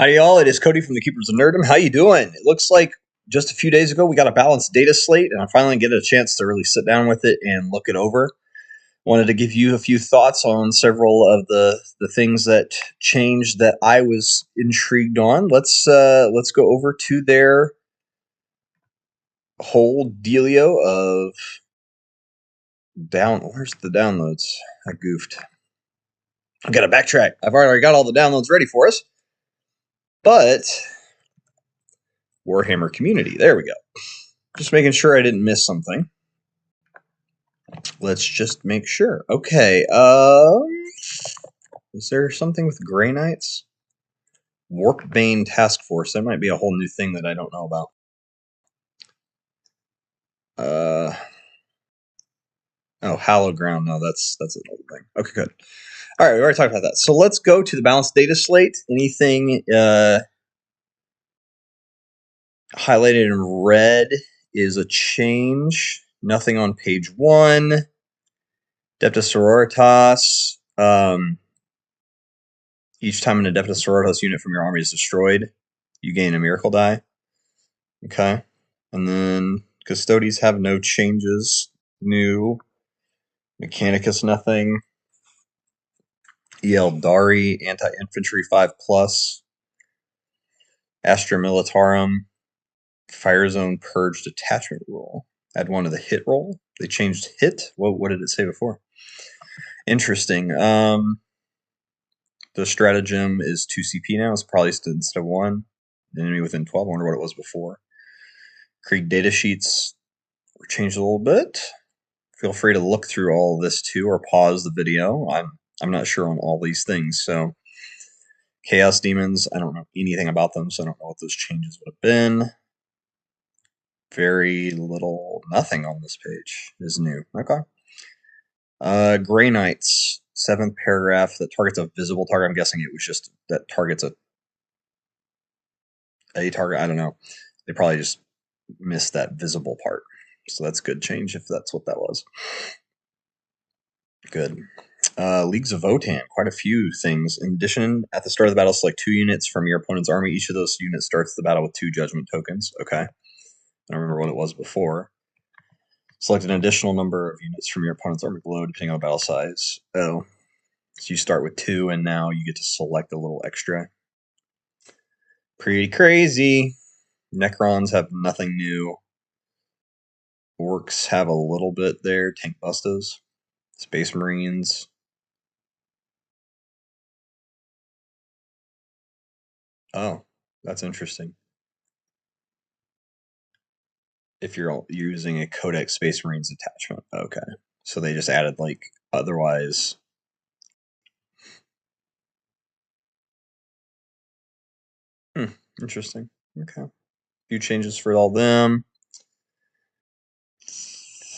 Howdy y'all, it is Cody from the Keepers of Nerdom. How you doing? It looks like just a few days ago we got a Balance Dataslate, and I finally get a chance to really sit down with it and look it over. Wanted to give you a few thoughts on several of the things that changed that I was intrigued on. Let's go over to their whole dealio of where's the downloads? I goofed. I gotta backtrack. I've already got all the downloads ready for us. But Warhammer community, there we go. Just making sure I didn't miss something. Let's just make sure. Okay, is there something with Grey Knights? Warpbane Task Force. That might be a whole new thing that I don't know about. Oh, Hallowed Ground. No, that's an old thing. Okay, good. All right, we already talked about that. So let's go to the Balanced Dataslate. Anything highlighted in red is a change. Nothing on page 1. Adeptus Sororitas. Each time an Adeptus Sororitas unit from your army is destroyed, you gain a miracle die. Okay. And then Custodes have no changes. New. Mechanicus, nothing. Eldari, anti-infantry 5+. Astra Militarum, Fire Zone Purge Detachment rule. Add 1 to the hit roll. They changed hit. What did it say before? Interesting. The stratagem is 2 CP now. It's probably instead of 1. Enemy within 12. I wonder what it was before. Krieg data sheets were changed a little bit. Feel free to look through all of this too, or pause the video. I'm not sure on all these things. So Chaos Demons, I don't know anything about them, so I don't know what those changes would have been. Very little, nothing on this page is new. Okay. Grey Knights, 7th paragraph, that targets a visible target. I'm guessing it was just that targets a target. I don't know. They probably just missed that visible part. So that's good change if that's what that was. Good. Leagues of Votann, quite a few things. In addition, at the start of the battle, select 2 units from your opponent's army. Each of those units starts the battle with 2 judgment tokens. Okay. I don't remember what it was before. Select an additional number of units from your opponent's army below, depending on the battle size. Oh. So you start with 2, and now you get to select a little extra. Pretty crazy. Necrons have nothing new. Orcs have a little bit there. Tank Bustas. Space Marines. Oh, that's interesting. If you're using a Codex Space Marines attachment. Okay. So they just added, like, otherwise. Interesting. Okay. A few changes for all them.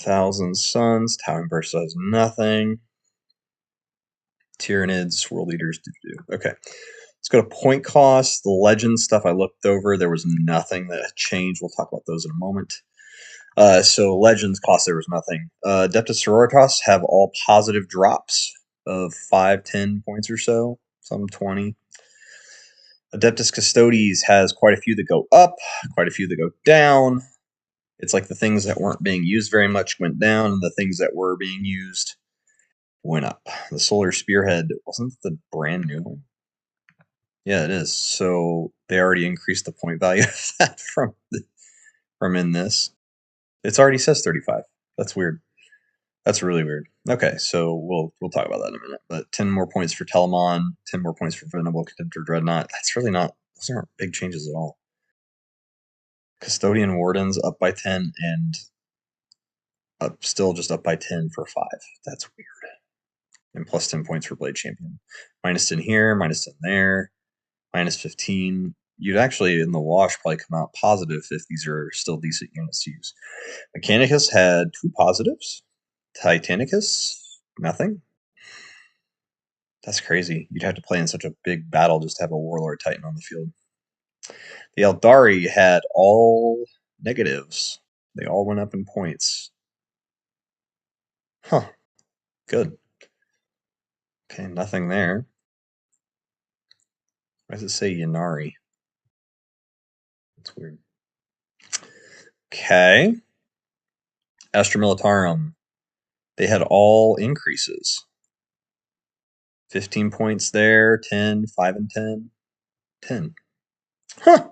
Thousand Suns. Towering Burst has nothing. Tyranids, World Leaders. Okay. Let's go to point cost. The legend stuff I looked over. There was nothing that changed. We'll talk about those in a moment. So legends cost, there was nothing. Adeptus Sororitas have all positive drops of 5, 10 points or so. Some 20. Adeptus Custodes has quite a few that go up, quite a few that go down. It's like the things that weren't being used very much went down, and the things that were being used went up. The Solar Spearhead, wasn't the brand new one? Yeah, it is. So they already increased the point value of that from in this. It already says 35. That's weird. That's really weird. Okay, so we'll talk about that in a minute. But 10 more points for Telamon, 10 more points for Venerable Contemptor Dreadnought. That's really not, those aren't big changes at all. Custodian Wardens up by 10 and still just up by 10 for 5. That's weird. And plus 10 points for Blade Champion. Minus 10 here, minus 10 there, minus 15. You'd actually, in the wash, probably come out positive if these are still decent units to use. Mechanicus had 2 positives. Titanicus, nothing. That's crazy. You'd have to play in such a big battle just to have a Warlord Titan on the field. The Eldari had all negatives. They all went up in points. Huh. Good. Okay, nothing there. Why does it say Yanari? That's weird. Okay. Astra Militarum. They had all increases. 15 points there, 10, 5 and 10, 10. Huh.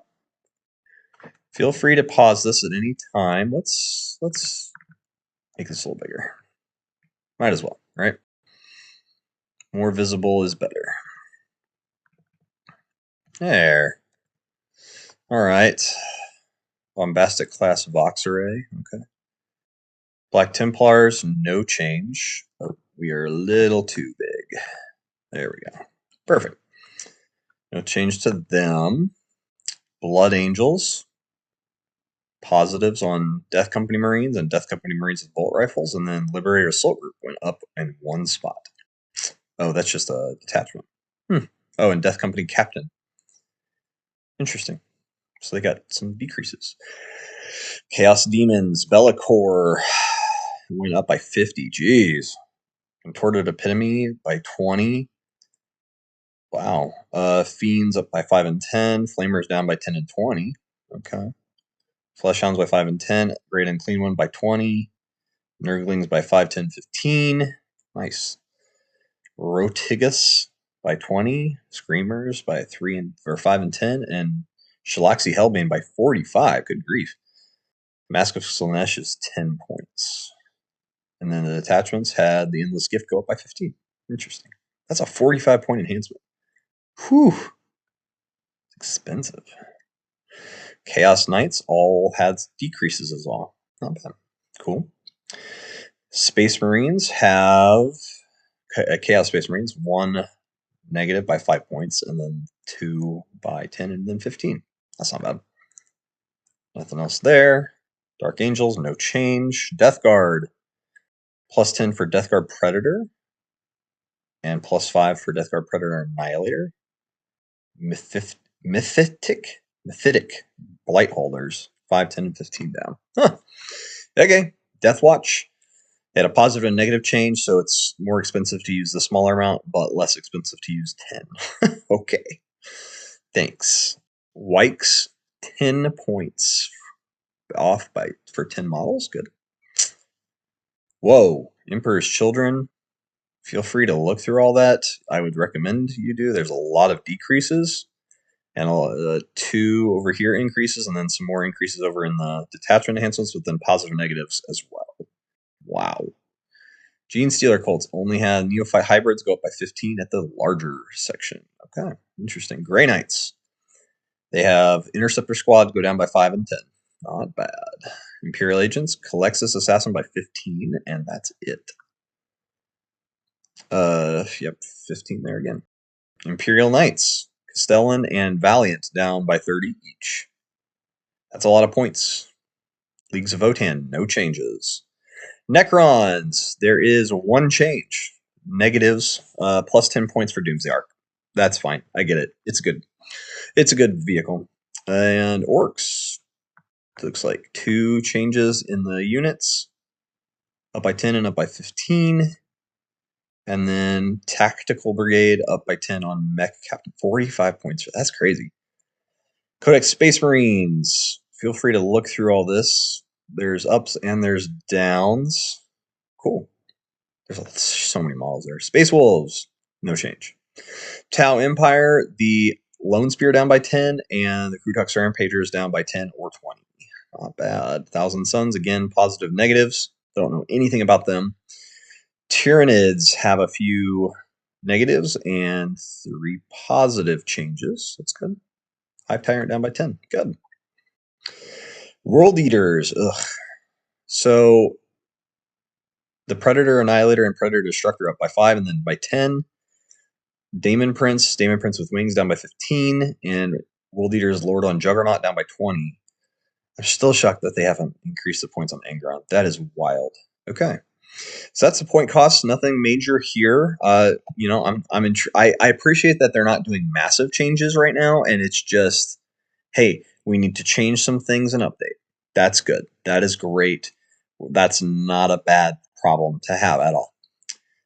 Feel free to pause this at any time. Let's make this a little bigger. Might as well, right? More visible is better. There. All right. Bombastic class Vox array. Okay. Black Templars, no change. Oh, we are a little too big. There we go. Perfect. No change to them. Blood Angels. Positives on Death Company Marines and Death Company Marines with bolt rifles, and then Liberator Assault Group went up in one spot. Oh, that's just a detachment. Oh, and Death Company Captain. Interesting. So they got some decreases. Chaos Demons, Bellicor went up by 50. Jeez. Contorted Epitome by 20. Wow. Fiends up by 5 and 10. Flamers down by 10 and 20. Okay. Fleshhounds by 5 and 10. Great and Clean One by 20. Nurglings by 5, 10, 15. Nice. Rotigus by 20. Screamers by 5 and 10. And Shalaxi Hellbane by 45. Good grief. Mask of Slaanesh is 10 points. And then the attachments had the Endless Gift go up by 15. Interesting. That's a 45-point enhancement. Whew. It's expensive. Chaos Knights all had decreases as well. Not bad. Cool. Space Marines have Chaos Space Marines, 1 negative by 5 points, and then 2 by 10, and then 15. That's not bad. Nothing else there. Dark Angels, no change. Death Guard, plus 10 for Death Guard Predator, and plus 5 for Death Guard Predator Annihilator. Mythic Blight Holders, 5, 10, and 15 down. Huh. Okay. Death Watch. They had a positive and negative change, so it's more expensive to use the smaller amount, but less expensive to use 10. Okay. Thanks. Wykes, 10 points off for 10 models. Good. Whoa. Emperor's Children. Feel free to look through all that. I would recommend you do. There's a lot of decreases, and 2 over here increases, and then some more increases over in the detachment enhancements, but then positive negatives as well. Wow. Gene Stealer Cults only had Neophyte Hybrids go up by 15 at the larger section. Okay, interesting. Grey Knights. They have Interceptor Squad go down by 5 and 10. Not bad. Imperial Agents, Calexis Assassin by 15, and that's it. Yep, 15 there again. Imperial Knights, Castellan and Valiant down by 30 each. That's a lot of points. Leagues of Votan, no changes. Necrons, there is 1 change. Negatives, plus 10 points for Doomsday Arc. That's fine. I get it. It's good. It's a good vehicle. And Orcs, looks like 2 changes in the units. Up by 10 and up by 15. And then Tactical Brigade up by 10 on Mech Captain. 45 points. That's crazy. Codex Space Marines. Feel free to look through all this. There's ups and there's downs. Cool. There's so many models there. Space Wolves, no change. Tau Empire, the Lone Spear down by 10, and the Krutux Rampagers down by 10 or 20. Not bad. Thousand Suns, again, positive negatives. Don't know anything about them. Tyranids have a few negatives and 3 positive changes. That's good. Hive Tyrant down by 10. Good. World Eaters. Ugh. So the Predator Annihilator and Predator Destructor up by 5 and then by 10. Daemon Prince with Wings down by 15. And World Eaters Lord on Juggernaut down by 20. I'm still shocked that they haven't increased the points on Angron. That is wild. Okay. So that's the point cost. Nothing major here. I appreciate that they're not doing massive changes right now, and it's just, hey, we need to change some things and update. That's good. That is great. That's not a bad problem to have at all.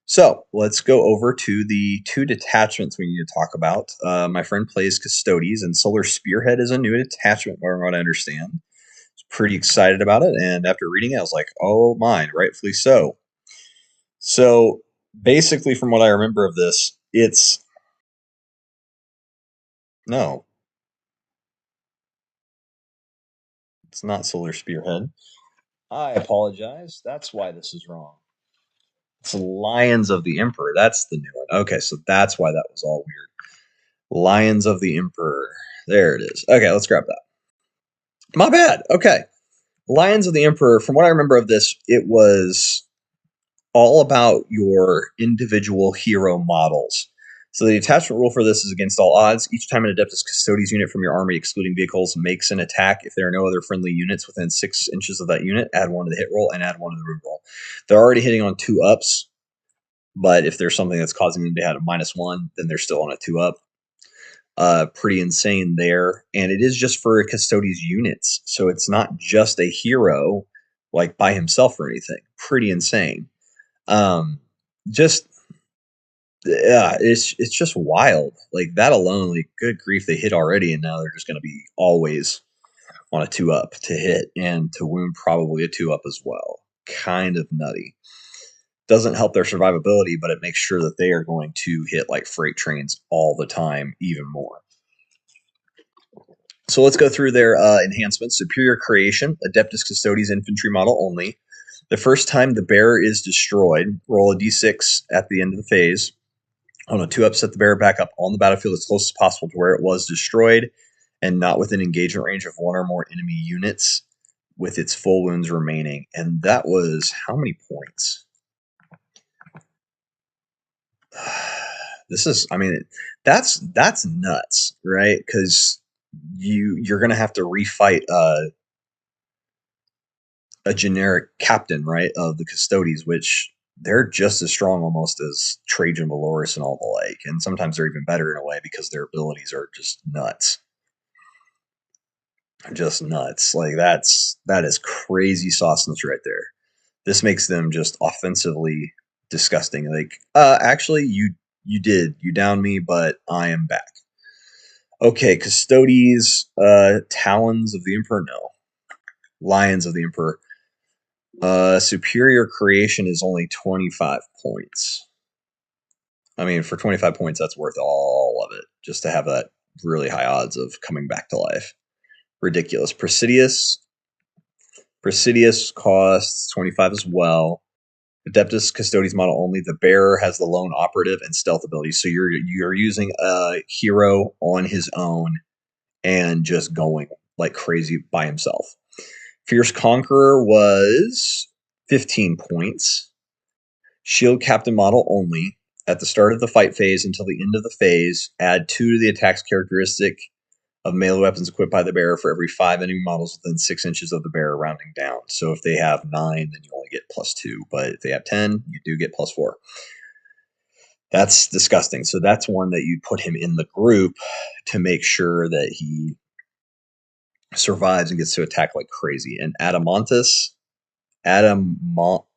So let's go over to the 2 detachments we need to talk about. My friend plays Custodes, and Solar Spearhead is a new detachment, from what I understand. I was pretty excited about it, and after reading it, I was like, oh my, rightfully so. So basically, from what I remember of this, no, it's not Solar Spearhead. I apologize. That's why this is wrong. It's Lions of the Emperor. That's the new one. Okay, so that's why that was all weird. Lions of the Emperor. There it is. Okay, let's grab that. My bad. Okay. Lions of the Emperor, from what I remember of this, it was all about your individual hero models. So the attachment rule for this is against all odds. Each time an Adeptus Custodes unit from your army, excluding vehicles, makes an attack, if there are no other friendly units within 6 inches of that unit, add 1 to the hit roll and add 1 to the wound roll. They're already hitting on 2 ups, but if there's something that's causing them to have a -1, then they're still on a 2 up. Pretty insane there. And it is just for Custodes units. So it's not just a hero like by himself or anything. Pretty insane. Just yeah, it's just wild. Like that alone, like good grief, they hit already, and now they're just gonna be always on a 2 up to hit and to wound probably a 2 up as well. Kind of nutty. Doesn't help their survivability, but it makes sure that they are going to hit like freight trains all the time, even more. So let's go through their enhancements. Superior Creation, Adeptus Custodes infantry model only. The first time the bearer is destroyed, roll a d6 at the end of the phase. On a 2 up, set the bearer back up on the battlefield as close as possible to where it was destroyed and not within engagement range of 1 or more enemy units with its full wounds remaining. And that was how many points? This is, I mean, that's nuts, right? Because you're gonna have to refight a generic captain, right, of the Custodes, which they're just as strong almost as Trajan, Valorous, and all the like, and sometimes they're even better in a way because their abilities are just nuts, just nuts. Like that is crazy sauceness right there. This makes them just offensively disgusting. Like, actually, you downed me, but I am back. Okay, Custodes, Talons of the Emperor, no. Lions of the Emperor. Superior Creation is only 25 points. I mean, for 25 points, that's worth all of it, just to have that really high odds of coming back to life. Ridiculous. Presidius costs 25 as well. Adeptus Custodes model only. The bearer has the lone operative and stealth abilities, so you're using a hero on his own and just going like crazy by himself. Fierce Conqueror was 15 points. Shield Captain model only. At the start of the fight phase until the end of the phase, add 2 to the attack's characteristic of melee weapons equipped by the bearer for every 5 enemy models within 6 inches of the bearer, rounding down. So if they have 9, then you only get +2. But if they have 10, you do get +4. That's disgusting. So that's one that you put him in the group to make sure that he survives and gets to attack like crazy. And Adamontis, Admonid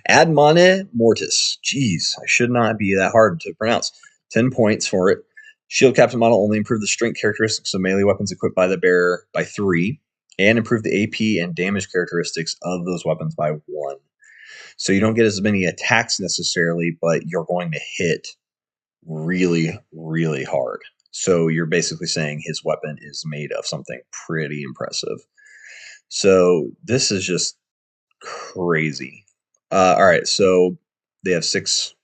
Admone Mortis. Jeez, I should not be that hard to pronounce. 10 points for it. Shield Captain model only improve the strength characteristics of melee weapons equipped by the bearer by 3, and improve the AP and damage characteristics of those weapons by 1. So you don't get as many attacks necessarily, but you're going to hit really, really hard. So you're basically saying his weapon is made of something pretty impressive. So this is just crazy. All right, so they have 6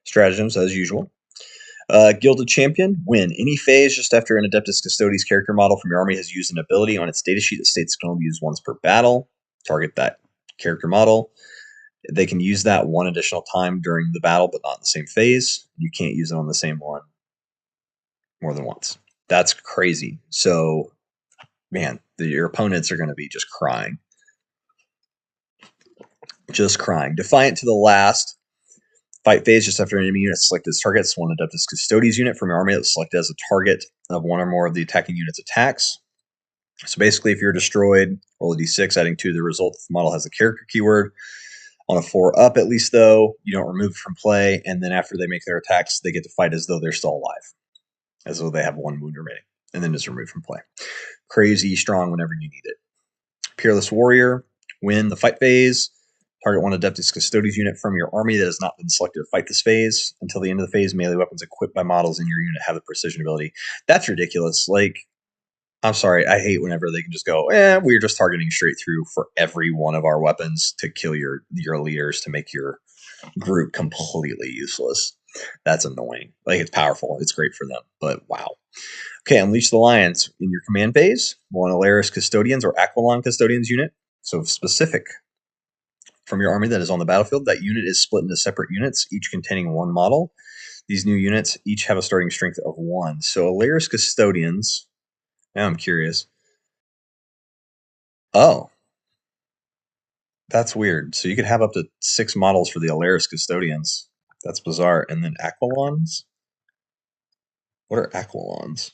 stratagems as usual. Gilded Champion, win any phase just after an Adeptus Custodes character model from your army has used an ability on its datasheet that states it can only be used once per battle. Target that character model. They can use that 1 additional time during the battle, but not in the same phase. You can't use it on the same one more than once. That's crazy. So, man, your opponents are going to be just crying. Just crying. Defiant to the last. Fight phase just after an enemy unit selected as targets. 1 Adeptus Custodes unit from your army that's selected as a target of 1 or more of the attacking unit's attacks. So basically, if you're destroyed, roll a d6, adding 2 to the result if the model has a character keyword. On a 4 up, at least, though, you don't remove it from play, and then after they make their attacks, they get to fight as though they're still alive, as though they have 1 wound remaining, and then it's removed from play. Crazy strong whenever you need it. Peerless Warrior, win the fight phase. Target 1 Adeptus Custodes unit from your army that has not been selected to fight this phase. Until the end of the phase, melee weapons equipped by models in your unit have the precision ability. That's ridiculous. Like, I'm sorry, I hate whenever they can just go, we're just targeting straight through for every one of our weapons to kill your leaders to make your group completely useless. That's annoying. Like, it's powerful. It's great for them, but wow. Okay, Unleash the Lions. In your command phase, 1 Alaris Custodians or Aquilon Custodians unit. So specific from your army that is on the battlefield. That unit is split into separate units, each containing 1 model. These new units each have a starting strength of 1. So Alaris Custodians, now I'm curious. Oh, that's weird. So you could have up to 6 models for the Alaris Custodians. That's bizarre. And then Aquilons? What are Aquilons?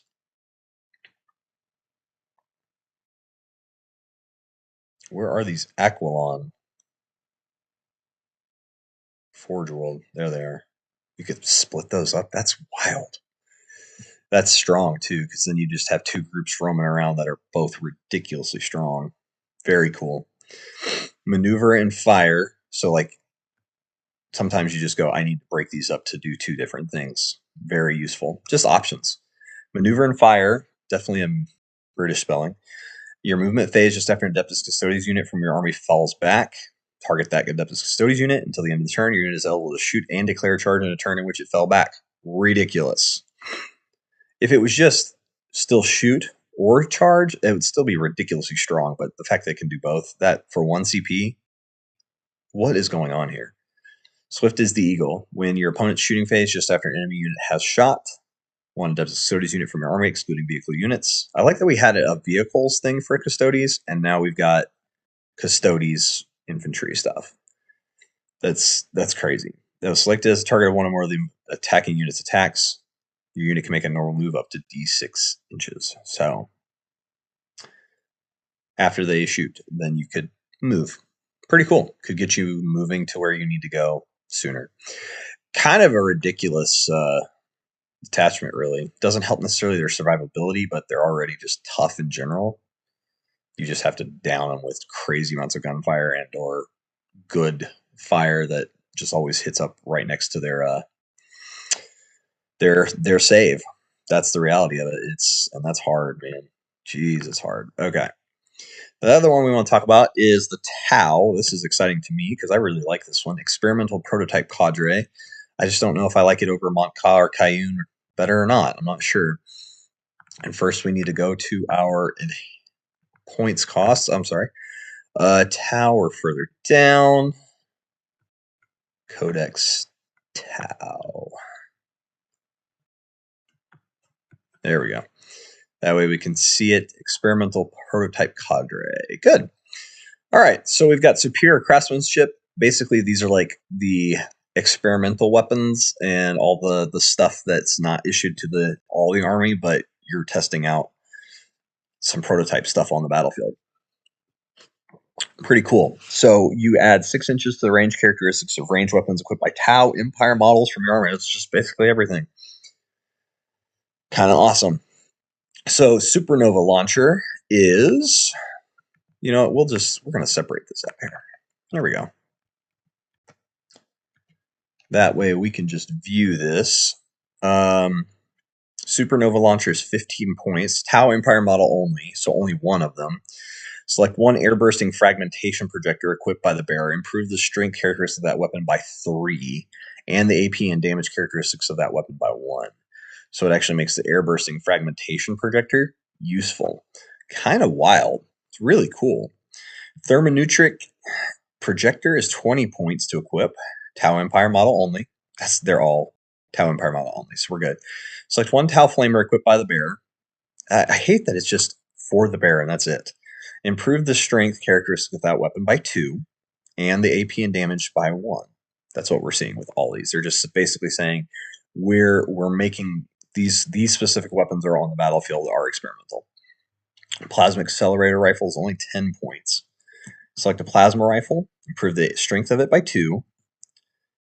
Where are these Aquilon? Forge World. There they are. You could split those up. That's wild. That's strong, too, because then you just have 2 groups roaming around that are both ridiculously strong. Very cool. Maneuver and Fire. So, like, sometimes you just go, I need to break these up to do 2 different things. Very useful. Just options. Maneuver and Fire, definitely a British spelling. Your movement phase just after an Adeptus Custodes unit from your army falls back. Target that Adeptus Custodes unit until the end of the turn. Your unit is eligible to shoot and declare a charge in a turn in which it fell back. Ridiculous. If it was just still shoot or charge, it would still be ridiculously strong. But the fact that it can do both, that for 1 CP, what is going on here? Swift is the Eagle. When your opponent's shooting phase just after an enemy unit has shot, 1 Adeptus Custodes unit from your army, excluding vehicle units. I like that we had a vehicles thing for Custodes, and now we've got Custodes infantry stuff. That's crazy. Now, selected as a target of 1 or more of the attacking unit's attacks. Your unit can make a normal move up to d6 inches. So after they shoot, then you could move. Pretty cool. Could get you moving to where you need to go sooner. Kind of a ridiculous detachment, really. Doesn't help necessarily their survivability, but they're already just tough in general. You just have to down them with crazy amounts of gunfire and or good fire that just always hits up right next to their save. That's the reality of it. And that's hard, man. Jeez, it's hard. Okay. The other one we want to talk about is the Tau. This is exciting to me because I really like this one. Experimental Prototype Cadre. I just don't know if I like it over Montca or Cayenne better or not. I'm not sure. And first we need to go to our points costs. I'm sorry. Tau or further down. Codex Tau. There we go. That way we can see it. Experimental Prototype Cadre. Good. All right. So we've got Superior Craftsmanship. Basically, these are like the experimental weapons and all the stuff that's not issued to all the army, but you're testing out some prototype stuff on the battlefield. Pretty cool. So you add 6 inches to the range characteristics of range weapons equipped by Tau Empire models from your army. It's just basically everything. Kind of awesome. So Supernova Launcher is, we're going to separate this up here. There we go. That way we can just view this. Supernova Launcher is 15 points. Tau Empire model only, so only 1 of them. Select 1 air-bursting fragmentation projector equipped by the bearer. Improve the strength characteristics of that weapon by 3, and the AP and damage characteristics of that weapon by 1. So it actually makes the air-bursting fragmentation projector useful. Kind of wild. It's really cool. Thermonutric projector is 20 points to equip. Tau Empire model only. They're all Tau Empire model only, so we're good. Select 1 Tau Flamer equipped by the bearer. I hate that it's just for the bearer, and that's it. Improve the strength characteristic of that weapon by 2, and the AP and damage by 1. That's what we're seeing with all these. They're just basically saying we're making these specific weapons that are on the battlefield are experimental. Plasma Accelerator Rifle is only 10 points. Select a plasma rifle, improve the strength of it by 2,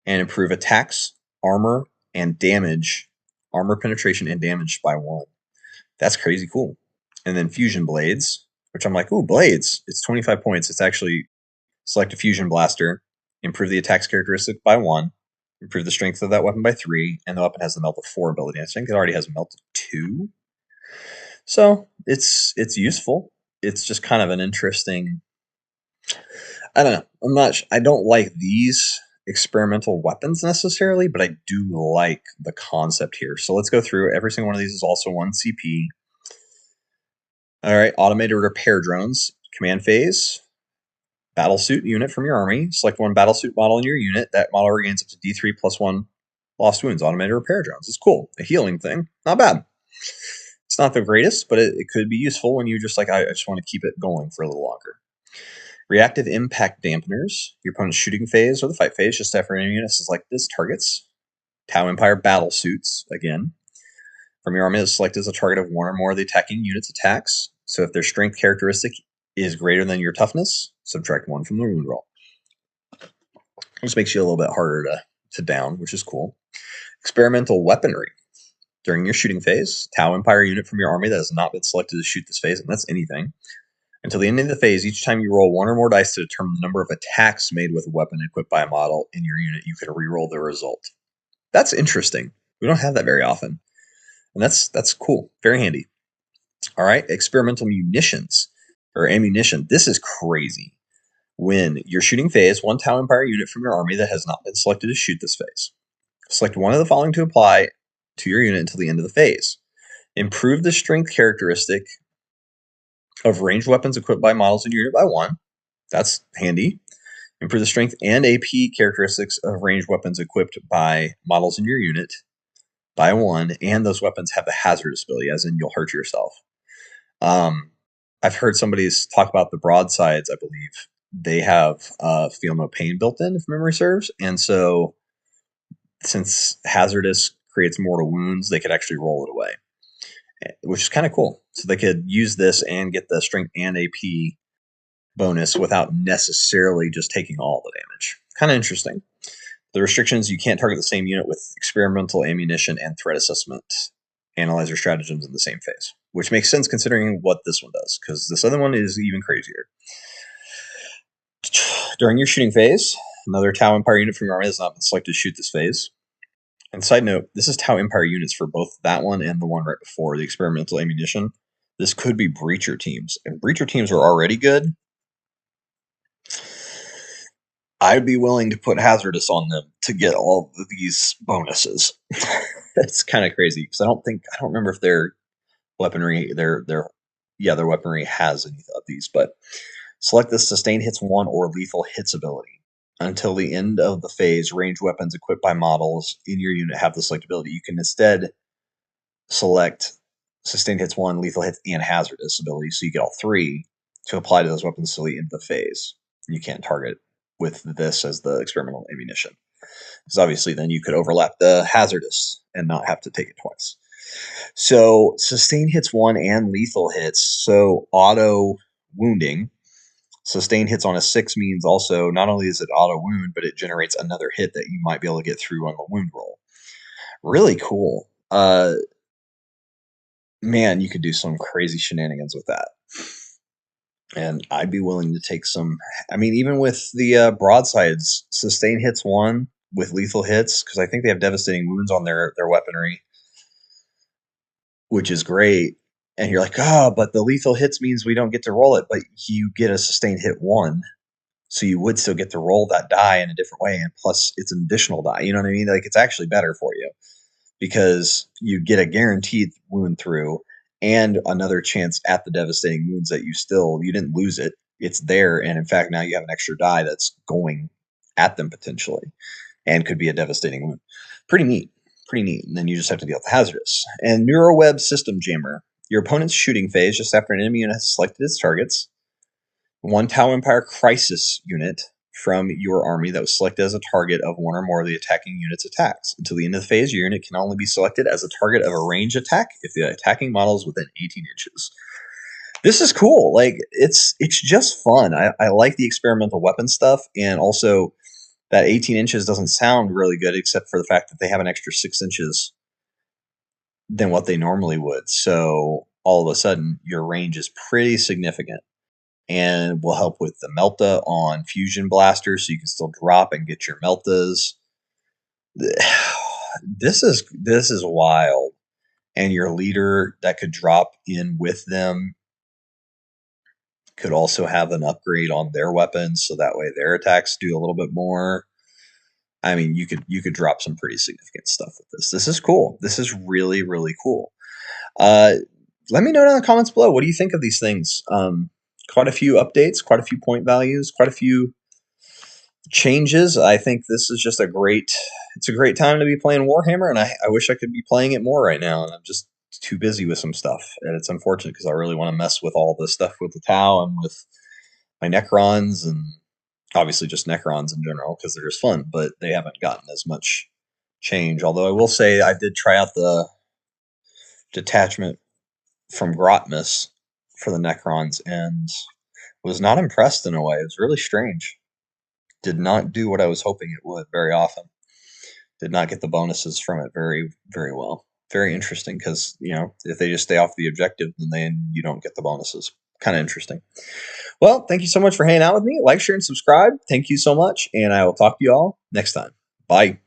and improve attacks, armor, and damage, armor penetration and damage by 1. That's crazy cool. And then fusion blades, which I'm like, ooh, blades. It's 25 points. It's actually select a fusion blaster, improve the attacks characteristic by 1, improve the strength of that weapon by 3, and the weapon has the melt of 4 ability. I think it already has a melt of 2. So it's useful. It's just kind of an interesting. I don't know. I don't like these experimental weapons necessarily, but I do like the concept here. So let's go through. Every single one of these is also 1 CP. All right, automated repair drones, command phase, battlesuit unit from your army. Select 1 battlesuit model in your unit. That model regains up to D3 plus 1 lost wounds. Automated repair drones. It's cool. A healing thing. Not bad. It's not the greatest, but it could be useful when you just like, I just want to keep it going for a little longer. Reactive impact dampeners. Your opponent's shooting phase or the fight phase, just after enemy units, select this targets. Tau Empire battle suits, again. From your army, is selected as a target of 1 or more of the attacking unit's attacks. So if their strength characteristic is greater than your toughness, subtract 1 from the wound roll. This makes you a little bit harder to down, which is cool. Experimental weaponry. During your shooting phase, Tau Empire unit from your army that has not been selected to shoot this phase, and that's anything. Until the end of the phase, each time you roll 1 or more dice to determine the number of attacks made with a weapon equipped by a model in your unit, you can reroll the result. That's interesting. We don't have that very often. And that's cool. Very handy. All right, experimental munitions or ammunition. This is crazy. When you're shooting phase, 1 Tau Empire unit from your army that has not been selected to shoot this phase. Select one of the following to apply to your unit until the end of the phase. Improve the strength characteristic of ranged weapons equipped by models in your unit by 1. That's handy. Improve the strength and AP characteristics of ranged weapons equipped by models in your unit by 1, and those weapons have the hazardous ability, as in you'll hurt yourself. I've heard somebody talk about the broadsides, I believe. They have feel no pain built in, if memory serves, and so since hazardous creates mortal wounds, they could actually roll it away, which is kind of cool. So they could use this and get the strength and AP bonus without necessarily just taking all the damage. Kind of interesting. The restrictions: you can't target the same unit with experimental ammunition and threat assessment analyzer stratagems in the same phase, which makes sense considering what this one does, because this other one is even crazier. During your shooting phase, another Tau Empire unit from your army has not been selected to shoot this phase. And side note, this is Tau Empire units for both that one and the one right before, the experimental ammunition. This could be breacher teams, and breacher teams are already good. I'd be willing to put hazardous on them to get all of these bonuses. It's kind of crazy because I don't remember if their weaponry, their weaponry has any of these. But select the sustain hits 1 or lethal hits ability. Until the end of the phase, ranged weapons equipped by models in your unit have the select ability. You can instead select sustain hits 1, lethal hits, and hazardous ability, so you get all 3 to apply to those weapons till the end of the phase. You can't target with this as the experimental ammunition, because obviously then you could overlap the hazardous and not have to take it twice. So sustain hits 1 and lethal hits, so auto wounding. Sustain hits on a 6 means also not only is it auto wound, but it generates another hit that you might be able to get through on the wound roll. Really cool. Man, you could do some crazy shenanigans with that. And I'd be willing to take some. I mean, even with the broadsides, sustain hits 1 with lethal hits, because I think they have devastating wounds on their weaponry, which is great. And you're like, but the lethal hits means we don't get to roll it, but you get a sustained hit 1. So you would still get to roll that die in a different way, and plus it's an additional die. You know what I mean? Like, it's actually better for you because you get a guaranteed wound through and another chance at the devastating wounds that you didn't lose it. It's there, and in fact, now you have an extra die that's going at them potentially and could be a devastating wound. Pretty neat. And then you just have to deal with the hazardous. And Neuroweb System Jammer. Your opponent's shooting phase just after an enemy unit has selected its targets. 1 Tau Empire Crisis unit from your army that was selected as a target of 1 or more of the attacking unit's attacks. Until the end of the phase, your unit can only be selected as a target of a range attack if the attacking model is within 18 inches. This is cool. Like it's just fun. I like the experimental weapon stuff, and also that 18 inches doesn't sound really good, except for the fact that they have an extra 6 inches than what they normally would. So all of a sudden, your range is pretty significant, and will help with the Melta on fusion blasters, so you can still drop and get your Meltas. This is wild, and your leader that could drop in with them could also have an upgrade on their weapons, so that way their attacks do a little bit more. I mean, you could drop some pretty significant stuff with this. This is cool. This is really really cool. Uh, Let me know down in the comments below. What do you think of these things? Quite a few updates, quite a few point values, quite a few changes. I think this is just it's a great time to be playing Warhammer, and I wish I could be playing it more right now, and I'm just too busy with some stuff, and it's unfortunate because I really want to mess with all this stuff with the Tau and with my Necrons, and obviously just Necrons in general because they're just fun, but they haven't gotten as much change. Although I will say I did try out the detachment from Grotmus for the Necrons and was not impressed in a way. It was really strange. Did not do what I was hoping it would very often. Did not get the bonuses from it very, very well. Very interesting because, if they just stay off the objective, then you don't get the bonuses. Kind of interesting. Well, thank you so much for hanging out with me. Like, share, and subscribe. Thank you so much, and I will talk to you all next time. Bye.